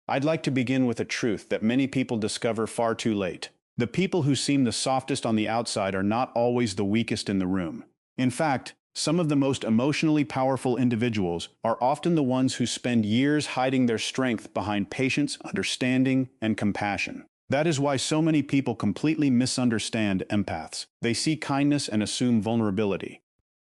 I'd like to begin with a truth that many people discover far too late. The people who seem the softest on the outside are not always the weakest in the room. In fact, some of the most emotionally powerful individuals are often the ones who spend years hiding their strength behind patience, understanding, and compassion. That is why so many people completely misunderstand empaths. They see kindness and assume vulnerability.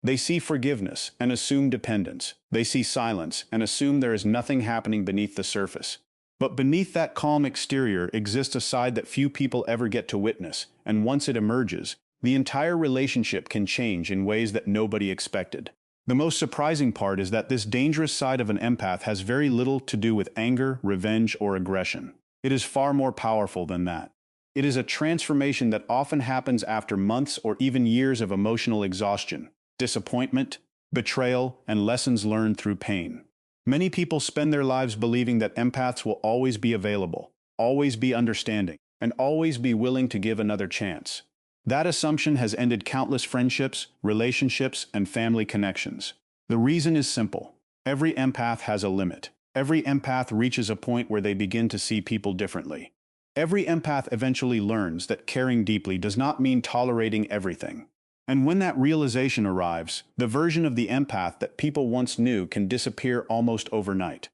They see forgiveness and assume dependence. They see silence and assume there is nothing happening beneath the surface. But beneath that calm exterior exists a side that few people ever get to witness, and once it emerges, the entire relationship can change in ways that nobody expected. The most surprising part is that this dangerous side of an empath has very little to do with anger, revenge, or aggression. It is far more powerful than that. It is a transformation that often happens after months or even years of emotional exhaustion, disappointment, betrayal, and lessons learned through pain. Many people spend their lives believing that empaths will always be available, always be understanding, and always be willing to give another chance. That assumption has ended countless friendships, relationships, and family connections. The reason is simple. Every empath has a limit. Every empath reaches a point where they begin to see people differently. Every empath eventually learns that caring deeply does not mean tolerating everything. And when that realization arrives, the version of the empath that people once knew can disappear almost overnight.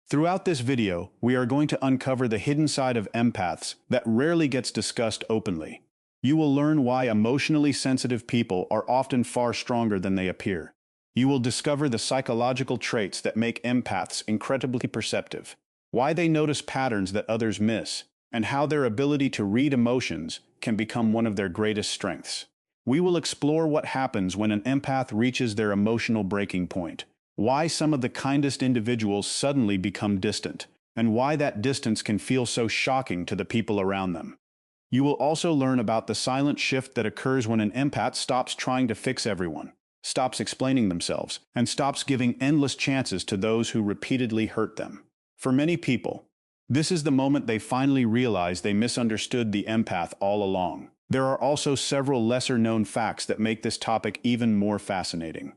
Throughout this video, we are going to uncover the hidden side of empaths that rarely gets discussed openly. You will learn why emotionally sensitive people are often far stronger than they appear. You will discover the psychological traits that make empaths incredibly perceptive, why they notice patterns that others miss, and how their ability to read emotions can become one of their greatest strengths. We will explore what happens when an empath reaches their emotional breaking point, why some of the kindest individuals suddenly become distant, and why that distance can feel so shocking to the people around them. You will also learn about the silent shift that occurs when an empath stops trying to fix everyone, stops explaining themselves, and stops giving endless chances to those who repeatedly hurt them. For many people, this is the moment they finally realize they misunderstood the empath all along. There are also several lesser-known facts that make this topic even more fascinating.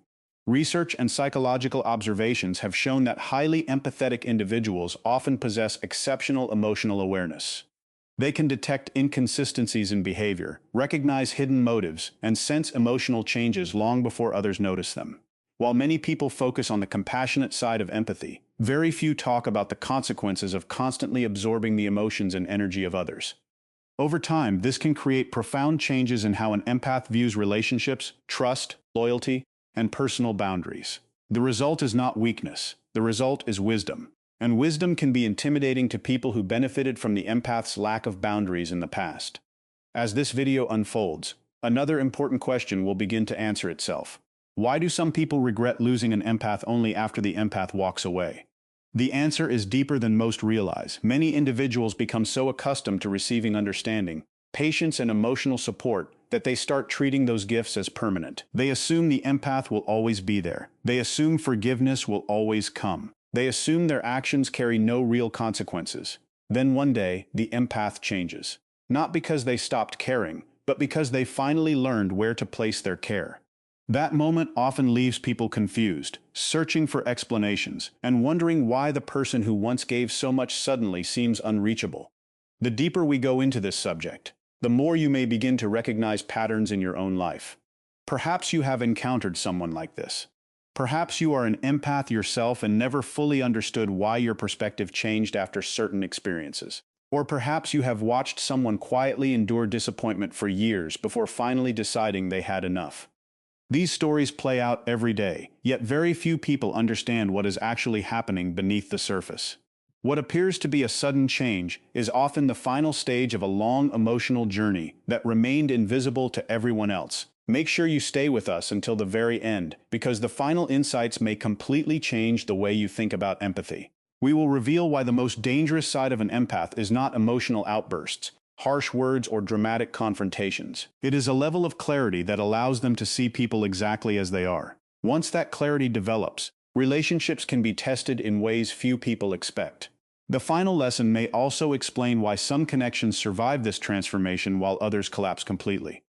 Research and psychological observations have shown that highly empathetic individuals often possess exceptional emotional awareness. They can detect inconsistencies in behavior, recognize hidden motives, and sense emotional changes long before others notice them. While many people focus on the compassionate side of empathy, very few talk about the consequences of constantly absorbing the emotions and energy of others. Over time, this can create profound changes in how an empath views relationships, trust, loyalty, and personal boundaries. The result is not weakness. The result is wisdom. And wisdom can be intimidating to people who benefited from the empath's lack of boundaries in the past. As this video unfolds, another important question will begin to answer itself. Why do some people regret losing an empath only after the empath walks away? The answer is deeper than most realize. Many individuals become so accustomed to receiving understanding, patience, and emotional support that they start treating those gifts as permanent. They assume the empath will always be there. They assume forgiveness will always come. They assume their actions carry no real consequences. Then one day, the empath changes. Not because they stopped caring, but because they finally learned where to place their care. That moment often leaves people confused, searching for explanations, and wondering why the person who once gave so much suddenly seems unreachable. The deeper we go into this subject, the more you may begin to recognize patterns in your own life. Perhaps you have encountered someone like this. Perhaps you are an empath yourself and never fully understood why your perspective changed after certain experiences. Or perhaps you have watched someone quietly endure disappointment for years before finally deciding they had enough. These stories play out every day, yet very few people understand what is actually happening beneath the surface. What appears to be a sudden change is often the final stage of a long emotional journey that remained invisible to everyone else. Make sure you stay with us until the very end, because the final insights may completely change the way you think about empathy. We will reveal why the most dangerous side of an empath is not emotional outbursts, harsh words, or dramatic confrontations. It is a level of clarity that allows them to see people exactly as they are. Once that clarity develops, relationships can be tested in ways few people expect. The final lesson may also explain why some connections survive this transformation while others collapse completely.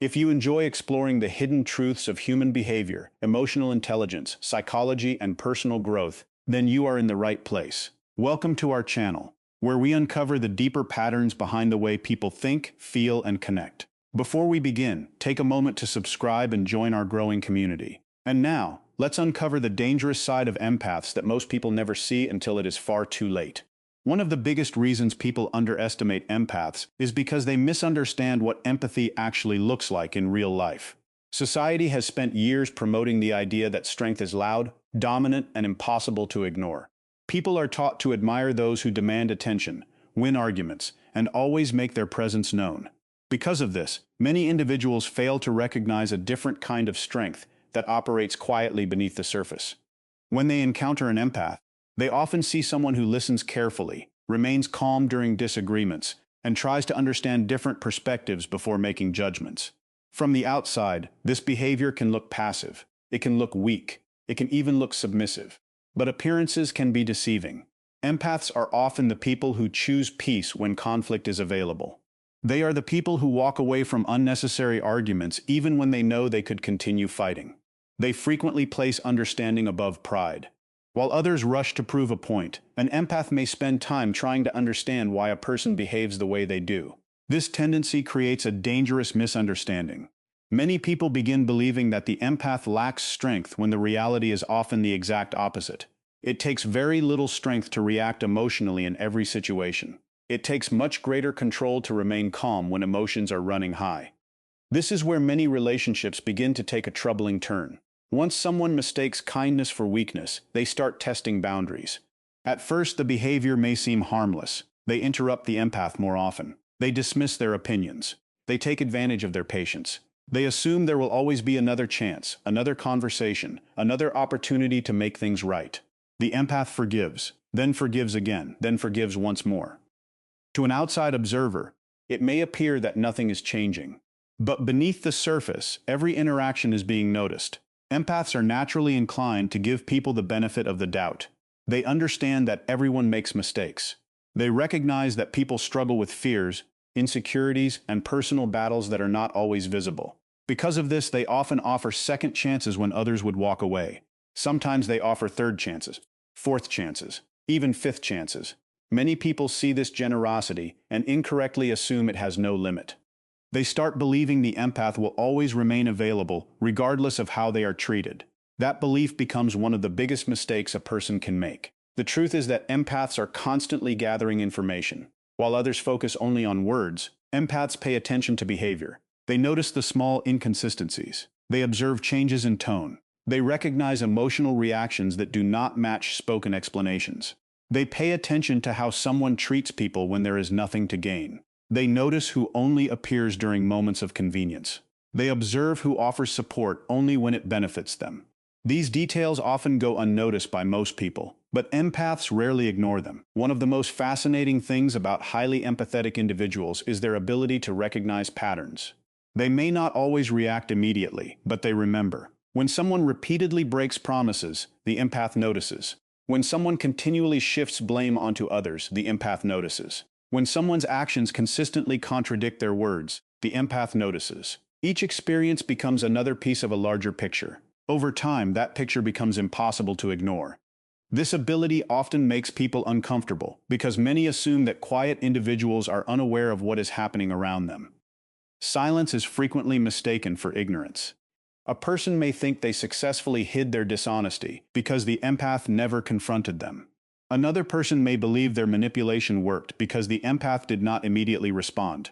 If you enjoy exploring the hidden truths of human behavior, emotional intelligence, psychology, and personal growth, then you are in the right place. Welcome to our channel, where we uncover the deeper patterns behind the way people think, feel, and connect. Before we begin, take a moment to subscribe and join our growing community. And now, let's uncover the dangerous side of empaths that most people never see until it is far too late. One of the biggest reasons people underestimate empaths is because they misunderstand what empathy actually looks like in real life. Society has spent years promoting the idea that strength is loud, dominant, and impossible to ignore. People are taught to admire those who demand attention, win arguments, and always make their presence known. Because of this, many individuals fail to recognize a different kind of strength that operates quietly beneath the surface. When they encounter an empath, they often see someone who listens carefully, remains calm during disagreements, and tries to understand different perspectives before making judgments. From the outside, this behavior can look passive, it can look weak, it can even look submissive. But appearances can be deceiving. Empaths are often the people who choose peace when conflict is available. They are the people who walk away from unnecessary arguments even when they know they could continue fighting. They frequently place understanding above pride. While others rush to prove a point, an empath may spend time trying to understand why a person behaves the way they do. This tendency creates a dangerous misunderstanding. Many people begin believing that the empath lacks strength when the reality is often the exact opposite. It takes very little strength to react emotionally in every situation. It takes much greater control to remain calm when emotions are running high. This is where many relationships begin to take a troubling turn. Once someone mistakes kindness for weakness, they start testing boundaries. At first, the behavior may seem harmless. They interrupt the empath more often. They dismiss their opinions. They take advantage of their patience. They assume there will always be another chance, another conversation, another opportunity to make things right. The empath forgives, then forgives again, then forgives once more. To an outside observer, it may appear that nothing is changing. But beneath the surface, every interaction is being noticed. Empaths are naturally inclined to give people the benefit of the doubt. They understand that everyone makes mistakes. They recognize that people struggle with fears, insecurities, and personal battles that are not always visible. Because of this, they often offer second chances when others would walk away. Sometimes they offer third chances, fourth chances, even fifth chances. Many people see this generosity and incorrectly assume it has no limit. They start believing the empath will always remain available, regardless of how they are treated. That belief becomes one of the biggest mistakes a person can make. The truth is that empaths are constantly gathering information. While others focus only on words, empaths pay attention to behavior. They notice the small inconsistencies. They observe changes in tone. They recognize emotional reactions that do not match spoken explanations. They pay attention to how someone treats people when there is nothing to gain. They notice who only appears during moments of convenience. They observe who offers support only when it benefits them. These details often go unnoticed by most people, but empaths rarely ignore them. One of the most fascinating things about highly empathetic individuals is their ability to recognize patterns. They may not always react immediately, but they remember. When someone repeatedly breaks promises, the empath notices. When someone continually shifts blame onto others, the empath notices. When someone's actions consistently contradict their words, the empath notices. Each experience becomes another piece of a larger picture. Over time, that picture becomes impossible to ignore. This ability often makes people uncomfortable because many assume that quiet individuals are unaware of what is happening around them. Silence is frequently mistaken for ignorance. A person may think they successfully hid their dishonesty because the empath never confronted them. Another person may believe their manipulation worked because the empath did not immediately respond.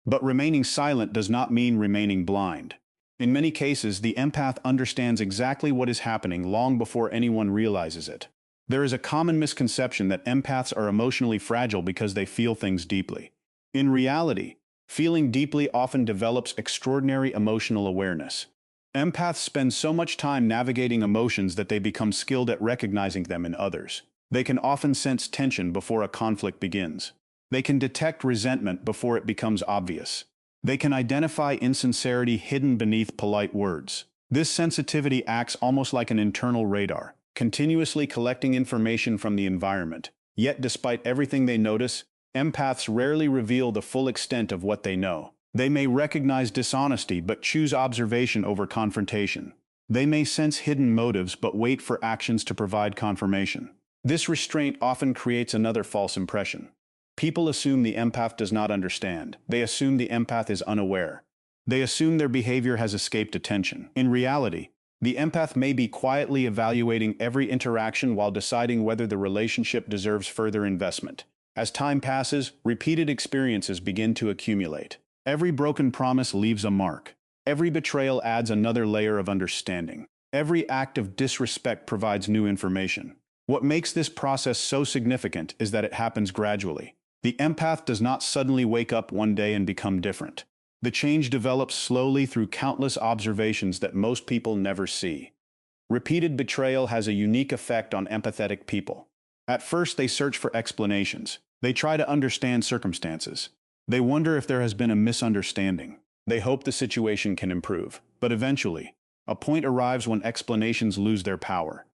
But remaining silent does not mean remaining blind. In many cases, the empath understands exactly what is happening long before anyone realizes it. There is a common misconception that empaths are emotionally fragile because they feel things deeply. In reality, feeling deeply often develops extraordinary emotional awareness. Empaths spend so much time navigating emotions that they become skilled at recognizing them in others. They can often sense tension before a conflict begins. They can detect resentment before it becomes obvious. They can identify insincerity hidden beneath polite words. This sensitivity acts almost like an internal radar, continuously collecting information from the environment. Yet, despite everything they notice, empaths rarely reveal the full extent of what they know. They may recognize dishonesty but choose observation over confrontation. They may sense hidden motives but wait for actions to provide confirmation. This restraint often creates another false impression. People assume the empath does not understand. They assume the empath is unaware. They assume their behavior has escaped attention. In reality, the empath may be quietly evaluating every interaction while deciding whether the relationship deserves further investment. As time passes, repeated experiences begin to accumulate. Every broken promise leaves a mark. Every betrayal adds another layer of understanding. Every act of disrespect provides new information. What makes this process so significant is that it happens gradually. The empath does not suddenly wake up one day and become different. The change develops slowly through countless observations that most people never see. Repeated betrayal has a unique effect on empathetic people. At first, they search for explanations. They try to understand circumstances. They wonder if there has been a misunderstanding. They hope the situation can improve. But eventually, a point arrives when explanations lose their power.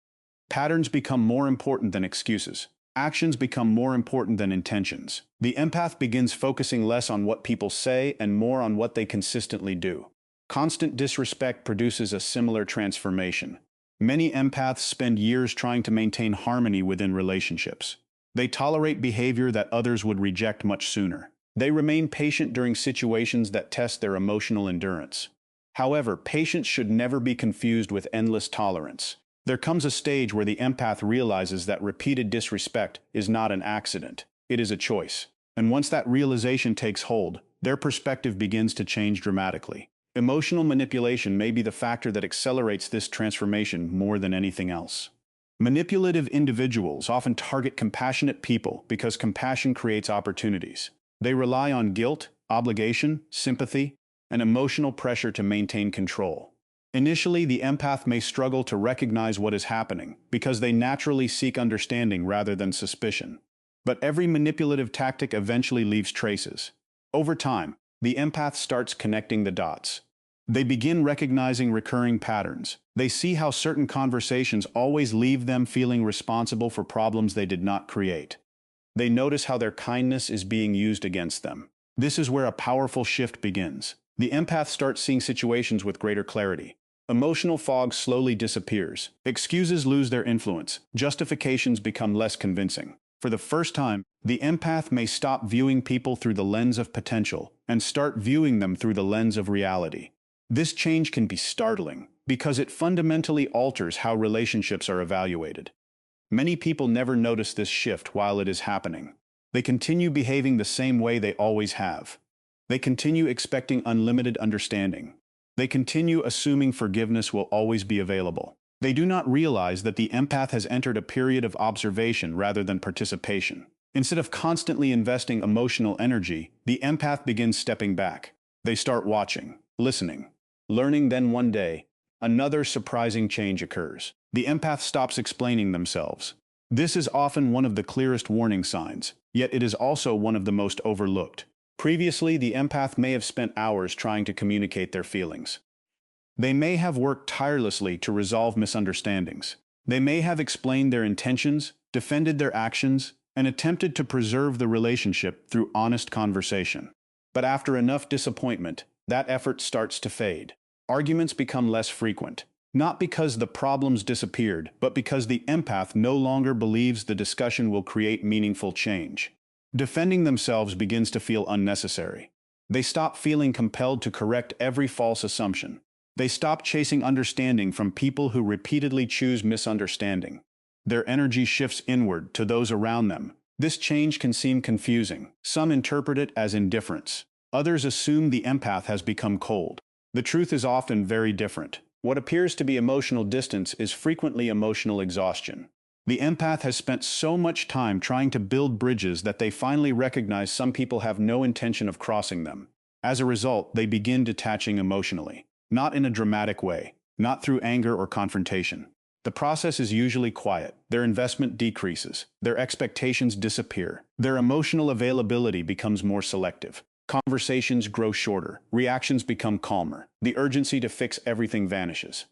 Patterns become more important than excuses. Actions become more important than intentions. The empath begins focusing less on what people say and more on what they consistently do. Constant disrespect produces a similar transformation. Many empaths spend years trying to maintain harmony within relationships. They tolerate behavior that others would reject much sooner. They remain patient during situations that test their emotional endurance. However, patience should never be confused with endless tolerance. There comes a stage where the empath realizes that repeated disrespect is not an accident. It is a choice. And once that realization takes hold, their perspective begins to change dramatically. Emotional manipulation may be the factor that accelerates this transformation more than anything else. Manipulative individuals often target compassionate people because compassion creates opportunities. They rely on guilt, obligation, sympathy, and emotional pressure to maintain control. Initially, the empath may struggle to recognize what is happening because they naturally seek understanding rather than suspicion. But every manipulative tactic eventually leaves traces. Over time, the empath starts connecting the dots. They begin recognizing recurring patterns. They see how certain conversations always leave them feeling responsible for problems they did not create. They notice how their kindness is being used against them. This is where a powerful shift begins. The empath starts seeing situations with greater clarity. Emotional fog slowly disappears. Excuses lose their influence. Justifications become less convincing. For the first time, the empath may stop viewing people through the lens of potential and start viewing them through the lens of reality. This change can be startling because it fundamentally alters how relationships are evaluated. Many people never notice this shift while it is happening. They continue behaving the same way they always have. They continue expecting unlimited understanding. They continue assuming forgiveness will always be available. They do not realize that the empath has entered a period of observation rather than participation. Instead of constantly investing emotional energy, the empath begins stepping back. They start watching, listening, learning. Then one day, another surprising change occurs. The empath stops explaining themselves. This is often one of the clearest warning signs, yet it is also one of the most overlooked. Previously, the empath may have spent hours trying to communicate their feelings. They may have worked tirelessly to resolve misunderstandings. They may have explained their intentions, defended their actions, and attempted to preserve the relationship through honest conversation. But after enough disappointment, that effort starts to fade. Arguments become less frequent, not because the problems disappeared, but because the empath no longer believes the discussion will create meaningful change. Defending themselves begins to feel unnecessary. They stop feeling compelled to correct every false assumption. They stop chasing understanding from people who repeatedly choose misunderstanding. Their energy shifts inward to those around them. This change can seem confusing. Some interpret it as indifference. Others assume the empath has become cold. The truth is often very different. What appears to be emotional distance is frequently emotional exhaustion. The empath has spent so much time trying to build bridges that they finally recognize some people have no intention of crossing them. As a result, they begin detaching emotionally. Not in a dramatic way, not through anger or confrontation. The process is usually quiet. Their investment decreases. Their expectations disappear. Their emotional availability becomes more selective. Conversations grow shorter. Reactions become calmer. The urgency to fix everything vanishes.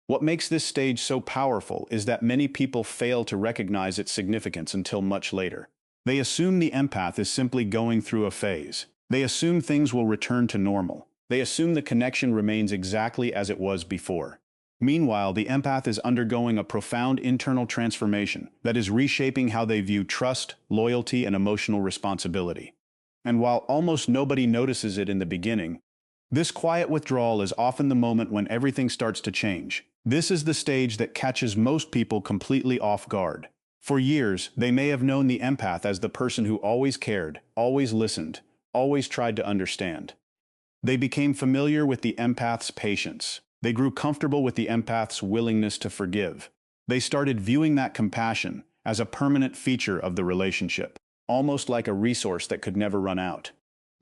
What makes this stage so powerful is that many people fail to recognize its significance until much later. They assume the empath is simply going through a phase. They assume things will return to normal. They assume the connection remains exactly as it was before. Meanwhile, the empath is undergoing a profound internal transformation that is reshaping how they view trust, loyalty, and emotional responsibility. And while almost nobody notices it in the beginning, this quiet withdrawal is often the moment when everything starts to change. This is the stage that catches most people completely off guard. For years, they may have known the empath as the person who always cared, always listened, always tried to understand. They became familiar with the empath's patience. They grew comfortable with the empath's willingness to forgive. They started viewing that compassion as a permanent feature of the relationship, almost like a resource that could never run out.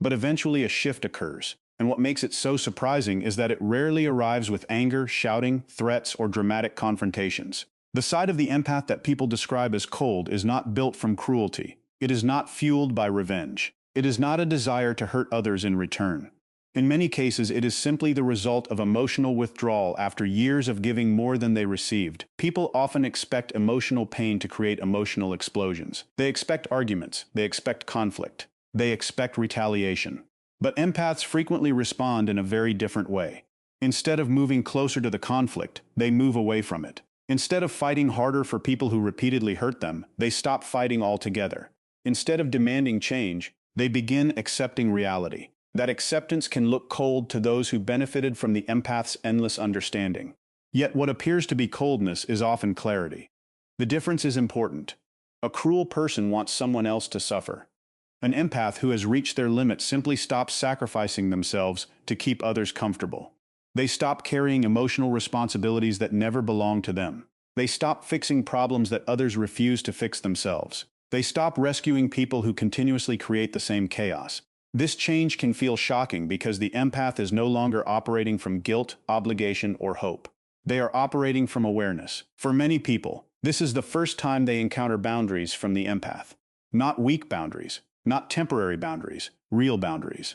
But eventually a shift occurs, and what makes it so surprising is that it rarely arrives with anger, shouting, threats, or dramatic confrontations. The side of the empath that people describe as cold is not built from cruelty. It is not fueled by revenge. It is not a desire to hurt others in return. In many cases, it is simply the result of emotional withdrawal after years of giving more than they received. People often expect emotional pain to create emotional explosions. They expect arguments. They expect conflict. They expect retaliation. But empaths frequently respond in a very different way. Instead of moving closer to the conflict, they move away from it. Instead of fighting harder for people who repeatedly hurt them, they stop fighting altogether. Instead of demanding change, they begin accepting reality. That acceptance can look cold to those who benefited from the empath's endless understanding. Yet what appears to be coldness is often clarity. The difference is important. A cruel person wants someone else to suffer. An empath who has reached their limit simply stops sacrificing themselves to keep others comfortable. They stop carrying emotional responsibilities that never belong to them. They stop fixing problems that others refuse to fix themselves. They stop rescuing people who continuously create the same chaos. This change can feel shocking because the empath is no longer operating from guilt, obligation, or hope. They are operating from awareness. For many people, this is the first time they encounter boundaries from the empath. Not weak boundaries, not temporary boundaries, real boundaries.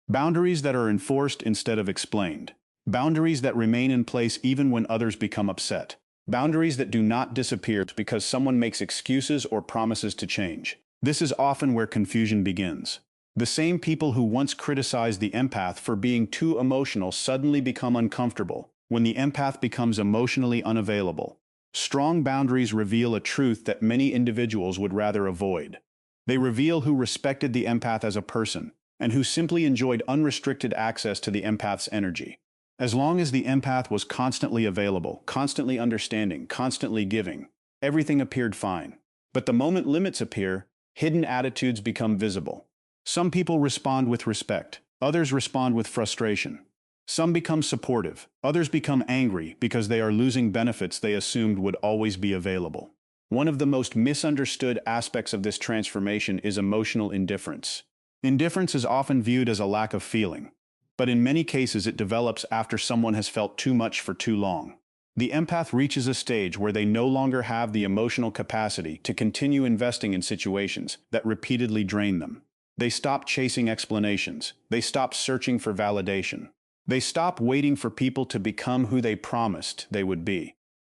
Boundaries that are enforced instead of explained. Boundaries that remain in place even when others become upset. Boundaries that do not disappear because someone makes excuses or promises to change. This is often where confusion begins. The same people who once criticized the empath for being too emotional suddenly become uncomfortable when the empath becomes emotionally unavailable. Strong boundaries reveal a truth that many individuals would rather avoid. They reveal who respected the empath as a person and who simply enjoyed unrestricted access to the empath's energy. As long as the empath was constantly available, constantly understanding, constantly giving, everything appeared fine. But the moment limits appear, hidden attitudes become visible. Some people respond with respect, others respond with frustration. Some become supportive, others become angry because they are losing benefits they assumed would always be available. One of the most misunderstood aspects of this transformation is emotional indifference. Indifference is often viewed as a lack of feeling, but in many cases it develops after someone has felt too much for too long. The empath reaches a stage where they no longer have the emotional capacity to continue investing in situations that repeatedly drain them. They stop chasing explanations. They stop searching for validation. They stop waiting for people to become who they promised they would be.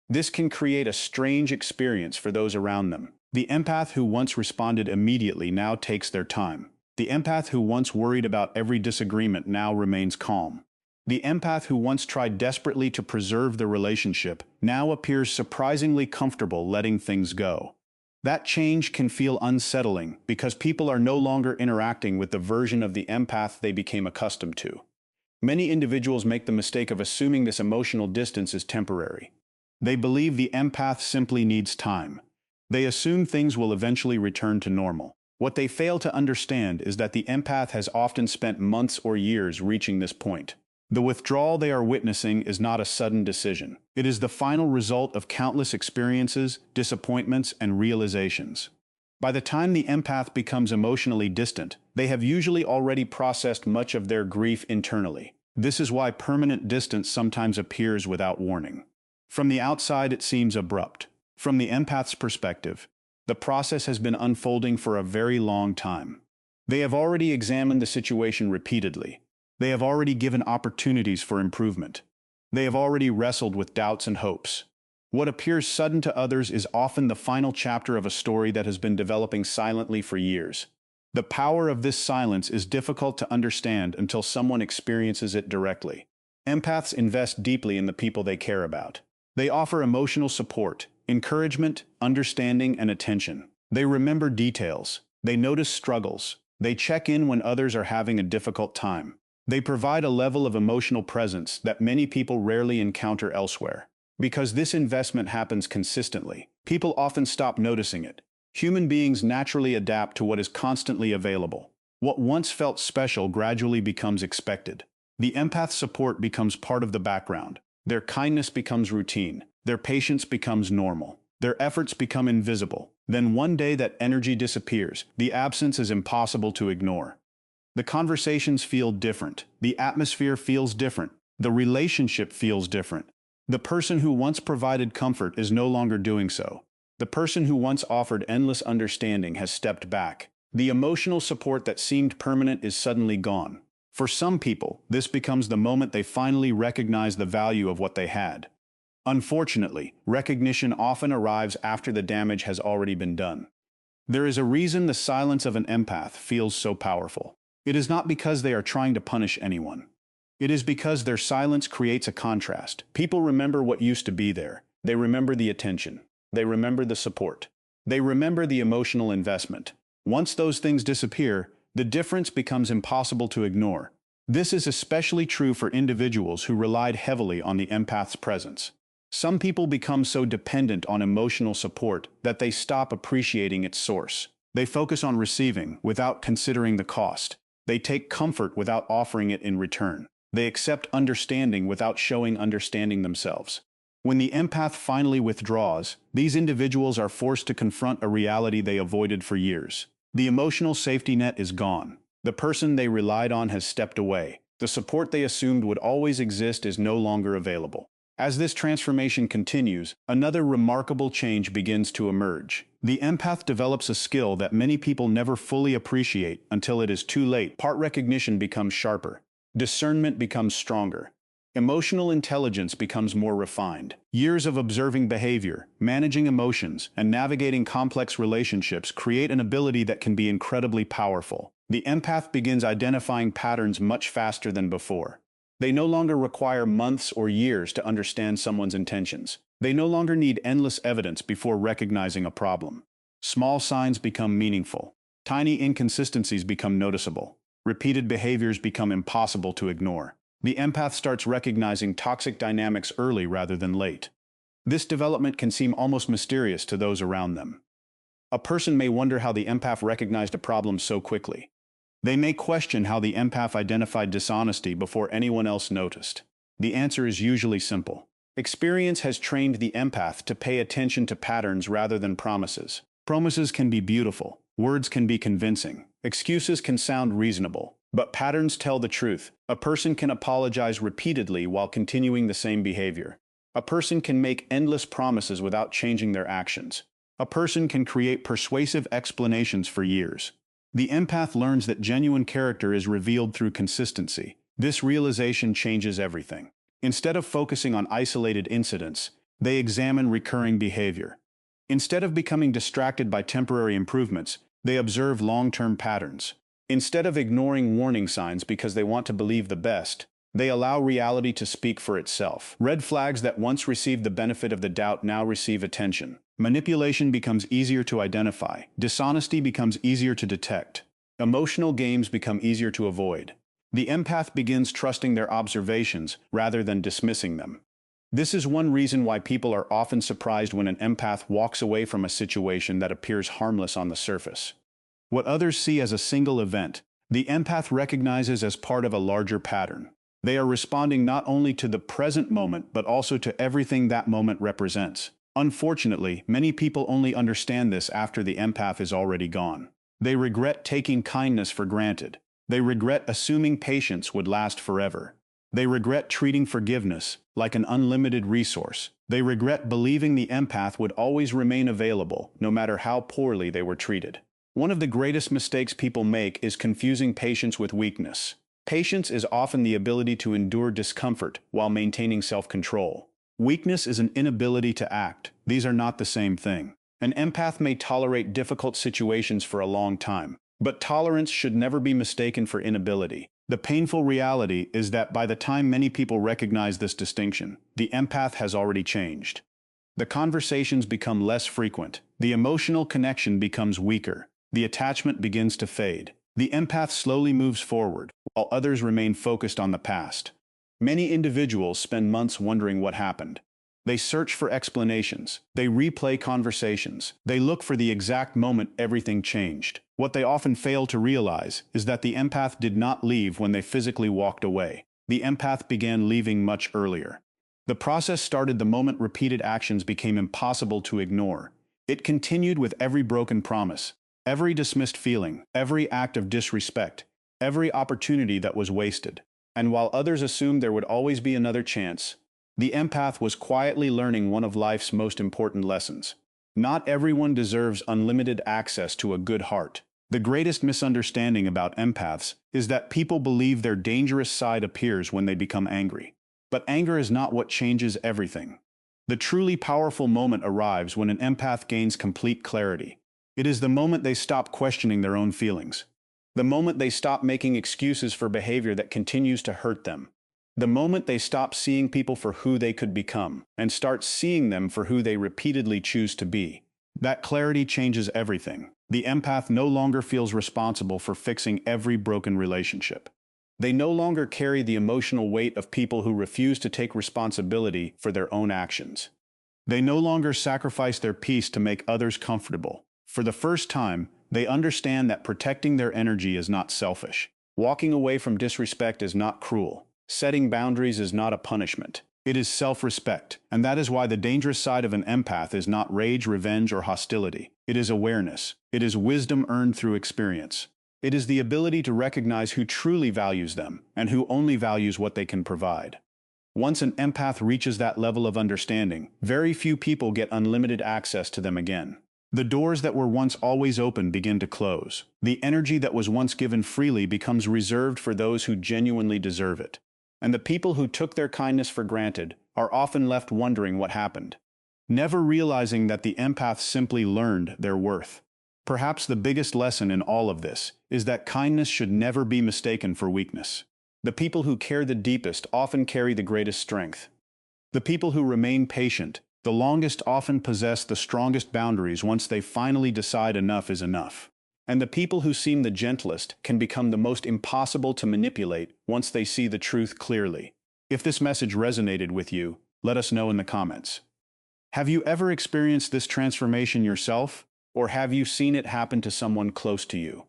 This can create a strange experience for those around them. The empath who once responded immediately now takes their time. The empath who once worried about every disagreement now remains calm. The empath who once tried desperately to preserve the relationship now appears surprisingly comfortable letting things go. That change can feel unsettling because people are no longer interacting with the version of the empath they became accustomed to. Many individuals make the mistake of assuming this emotional distance is temporary. They believe the empath simply needs time. They assume things will eventually return to normal. What they fail to understand is that the empath has often spent months or years reaching this point. The withdrawal they are witnessing is not a sudden decision. It is the final result of countless experiences, disappointments, and realizations. By the time the empath becomes emotionally distant, they have usually already processed much of their grief internally. This is why permanent distance sometimes appears without warning. From the outside, it seems abrupt. From the empath's perspective, the process has been unfolding for a very long time. They have already examined the situation repeatedly. They have already given opportunities for improvement. They have already wrestled with doubts and hopes. What appears sudden to others is often the final chapter of a story that has been developing silently for years. The power of this silence is difficult to understand until someone experiences it directly. Empaths invest deeply in the people they care about. They offer emotional support, encouragement, understanding, and attention. They remember details. They notice struggles. They check in when others are having a difficult time. They provide a level of emotional presence that many people rarely encounter elsewhere. Because this investment happens consistently, people often stop noticing it. Human beings naturally adapt to what is constantly available. What once felt special gradually becomes expected. The empath's support becomes part of the background. Their kindness becomes routine. Their patience becomes normal. Their efforts become invisible. Then one day that energy disappears. The absence is impossible to ignore. The conversations feel different. The atmosphere feels different. The relationship feels different. The person who once provided comfort is no longer doing so. The person who once offered endless understanding has stepped back. The emotional support that seemed permanent is suddenly gone. For some people, this becomes the moment they finally recognize the value of what they had. Unfortunately, recognition often arrives after the damage has already been done. There is a reason the silence of an empath feels so powerful. It is not because they are trying to punish anyone. It is because their silence creates a contrast. People remember what used to be there. They remember the attention. They remember the support. They remember the emotional investment. Once those things disappear, the difference becomes impossible to ignore. This is especially true for individuals who relied heavily on the empath's presence. Some people become so dependent on emotional support that they stop appreciating its source. They focus on receiving without considering the cost. They take comfort without offering it in return. They accept understanding without showing understanding themselves. When the empath finally withdraws, these individuals are forced to confront a reality they avoided for years. The emotional safety net is gone. The person they relied on has stepped away. The support they assumed would always exist is no longer available. As this transformation continues, another remarkable change begins to emerge. The empath develops a skill that many people never fully appreciate until it is too late. Part recognition becomes sharper. Discernment becomes stronger. Emotional intelligence becomes more refined. Years of observing behavior, managing emotions, and navigating complex relationships create an ability that can be incredibly powerful. The empath begins identifying patterns much faster than before. They no longer require months or years to understand someone's intentions. They no longer need endless evidence before recognizing a problem. Small signs become meaningful. Tiny inconsistencies become noticeable. Repeated behaviors become impossible to ignore. The empath starts recognizing toxic dynamics early rather than late. This development can seem almost mysterious to those around them. A person may wonder how the empath recognized a problem so quickly. They may question how the empath identified dishonesty before anyone else noticed. The answer is usually simple. Experience has trained the empath to pay attention to patterns rather than promises. Promises can be beautiful. Words can be convincing. Excuses can sound reasonable. But patterns tell the truth. A person can apologize repeatedly while continuing the same behavior. A person can make endless promises without changing their actions. A person can create persuasive explanations for years. The empath learns that genuine character is revealed through consistency. This realization changes everything. Instead of focusing on isolated incidents, they examine recurring behavior. Instead of becoming distracted by temporary improvements, they observe long-term patterns. Instead of ignoring warning signs because they want to believe the best, they allow reality to speak for itself. Red flags that once received the benefit of the doubt now receive attention. Manipulation becomes easier to identify. Dishonesty becomes easier to detect. Emotional games become easier to avoid. The empath begins trusting their observations rather than dismissing them. This is one reason why people are often surprised when an empath walks away from a situation that appears harmless on the surface. What others see as a single event, the empath recognizes as part of a larger pattern. They are responding not only to the present moment but also to everything that moment represents. Unfortunately, many people only understand this after the empath is already gone. They regret taking kindness for granted. They regret assuming patience would last forever. They regret treating forgiveness like an unlimited resource. They regret believing the empath would always remain available, no matter how poorly they were treated. One of the greatest mistakes people make is confusing patience with weakness. Patience is often the ability to endure discomfort while maintaining self-control. Weakness is an inability to act. These are not the same thing. An empath may tolerate difficult situations for a long time, but tolerance should never be mistaken for inability. The painful reality is that by the time many people recognize this distinction, the empath has already changed. The conversations become less frequent, the emotional connection becomes weaker, the attachment begins to fade. The empath slowly moves forward, while others remain focused on the past. Many individuals spend months wondering what happened. They search for explanations, they replay conversations, they look for the exact moment everything changed. What they often fail to realize is that the empath did not leave when they physically walked away. The empath began leaving much earlier. The process started the moment repeated actions became impossible to ignore. It continued with every broken promise, every dismissed feeling, every act of disrespect, every opportunity that was wasted. And while others assumed there would always be another chance, the empath was quietly learning one of life's most important lessons. Not everyone deserves unlimited access to a good heart. The greatest misunderstanding about empaths is that people believe their dangerous side appears when they become angry. But anger is not what changes everything. The truly powerful moment arrives when an empath gains complete clarity. It is the moment they stop questioning their own feelings. The moment they stop making excuses for behavior that continues to hurt them. The moment they stop seeing people for who they could become and start seeing them for who they repeatedly choose to be. That clarity changes everything. The empath no longer feels responsible for fixing every broken relationship. They no longer carry the emotional weight of people who refuse to take responsibility for their own actions. They no longer sacrifice their peace to make others comfortable. For the first time, they understand that protecting their energy is not selfish. Walking away from disrespect is not cruel. Setting boundaries is not a punishment. It is self-respect, and that is why the dangerous side of an empath is not rage, revenge, or hostility. It is awareness. It is wisdom earned through experience. It is the ability to recognize who truly values them and who only values what they can provide. Once an empath reaches that level of understanding, very few people get unlimited access to them again. The doors that were once always open begin to close. The energy that was once given freely becomes reserved for those who genuinely deserve it. And the people who took their kindness for granted are often left wondering what happened, never realizing that the empath simply learned their worth. Perhaps the biggest lesson in all of this is that kindness should never be mistaken for weakness. The people who care the deepest often carry the greatest strength. The people who remain patient the longest often possess the strongest boundaries once they finally decide enough is enough. And the people who seem the gentlest can become the most impossible to manipulate once they see the truth clearly. If this message resonated with you, let us know in the comments. Have you ever experienced this transformation yourself, or have you seen it happen to someone close to you?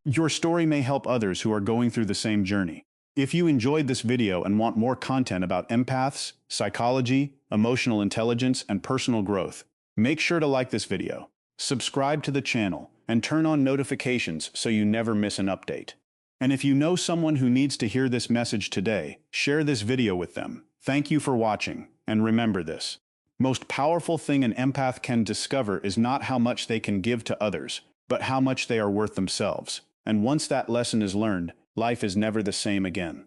Your story may help others who are going through the same journey. If you enjoyed this video and want more content about empaths, psychology, emotional intelligence, and personal growth, make sure to like this video, subscribe to the channel, and turn on notifications so you never miss an update. And if you know someone who needs to hear this message today, share this video with them. Thank you for watching, and remember this. Most powerful thing an empath can discover is not how much they can give to others, but how much they are worth themselves. And once that lesson is learned, life is never the same again.